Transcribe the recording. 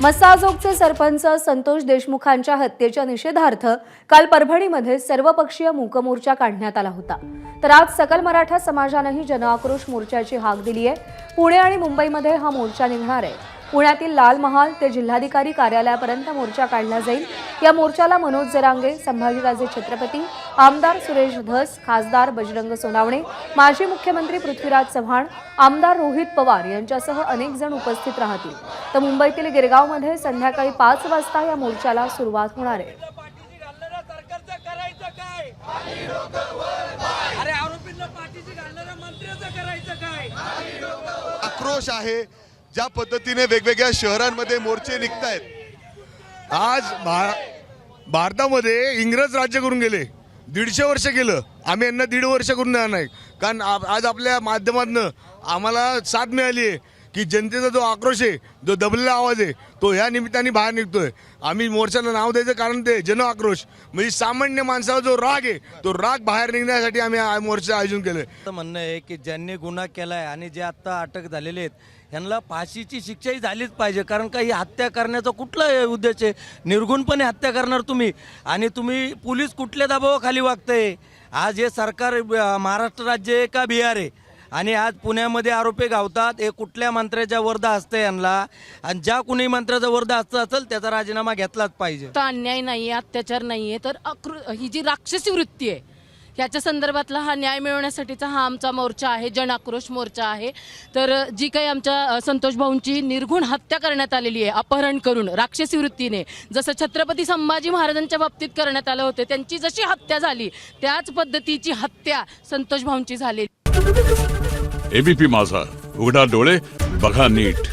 मस्साजोगचे सरपंच संतोष देशमुखांच्या हत्येच्या निषेधार्थ काल परभणीमध्ये सर्वपक्षीय मूक मोर्चा काढण्यात आला होता। तर आज सकल मराठा समाजानेही जनआक्रोश मोर्चाची हाक दिली आहे। पुणे आणि मुंबईमध्ये हा मोर्चा निघणार आहे। पुण्यातील लाल महाल ते जिल्हाधिकारी कार्यालयापर्यंत मोर्चा काढला जाईल। या मोर्चाला मनोज जरांगे, संभाजीराजे छत्रपती, आमदार सुरेश धस, खासदार बजरंग सोनावणे, माजी मुख्यमंत्री पृथ्वीराज चव्हाण, आमदार रोहित पवार यांच्यासह अनेक जण उपस्थित राहतील। तर मुंबईतील गिरगावमध्ये संध्याकाळी 5 वाजता या मोर्चाला सुरुवात होणार आहे। आक्रोश आहे ज्या पद्धतीने वेगवेगळ्या शहरांमध्ये मोर्चे निघतायत। आज भारतामध्ये इंग्रज राज्य करून गेले, 150 वर्ष केलं। आम्ही यांना 1.5 वर्ष करून देणार नाही, कारण आज आपल्या माध्यमातून आम्हाला साथ मिळाली आहे की जनतेचा जो आक्रोश आहे, जो दबलेला आवाज आहे, तो या निमित्ताने बाहेर निघतोय। आम्ही मोर्चाला नाव द्यायचं कारण ते जन आक्रोश म्हणजे सामान्य माणसाचा जो राग आहे, तो राग बाहेर निघण्यासाठी आम्ही मोर्चा आयोजन केलंय। म्हणणं आहे की ज्यांनी गुन्हा केलाय आणि जे आता अटक झालेले आहेत यांना फाशीची शिक्षाही झालीच पाहिजे, कारण का ही हत्या करण्याचा कुठला उद्देश आहे? निर्गुणपणे हत्या करणार तुम्ही, आणि तुम्ही पोलीस कुठल्या दबावाखाली वागतंय? आज हे सरकार महाराष्ट्र राज्य आहे का बिहार आहे? आणि आज पुण्यामध्ये आरोपी गावतात, हे कुठल्या मंत्र्याच्या वर्धा असतं यांना, आणि ज्या कुणी मंत्र्याचा वर्धा असतं असेल त्याचा राजीनामा घेतलाच पाहिजे। तर अन्याय नाहीये, अत्याचार नाहीये, तर ही जी राक्षसी वृत्ती आहे याच्या संदर्भातला हा न्याय मिळवण्यासाठीचा हा आमचा मोर्चा आहे, जन आक्रोश मोर्चा आहे। तर जी काही आमच्या संतोष भाऊंची निर्घुण हत्या करण्यात आलेली आहे, अपहरण करून राक्षसी वृत्तीने, जसं छत्रपती संभाजी महाराजांच्या बाबतीत करण्यात आलं होतं, त्यांची जशी हत्या झाली त्याच पद्धतीची हत्या संतोष भाऊंची झाली। एबीपी माझा, उघडा डोळे बघा नीट।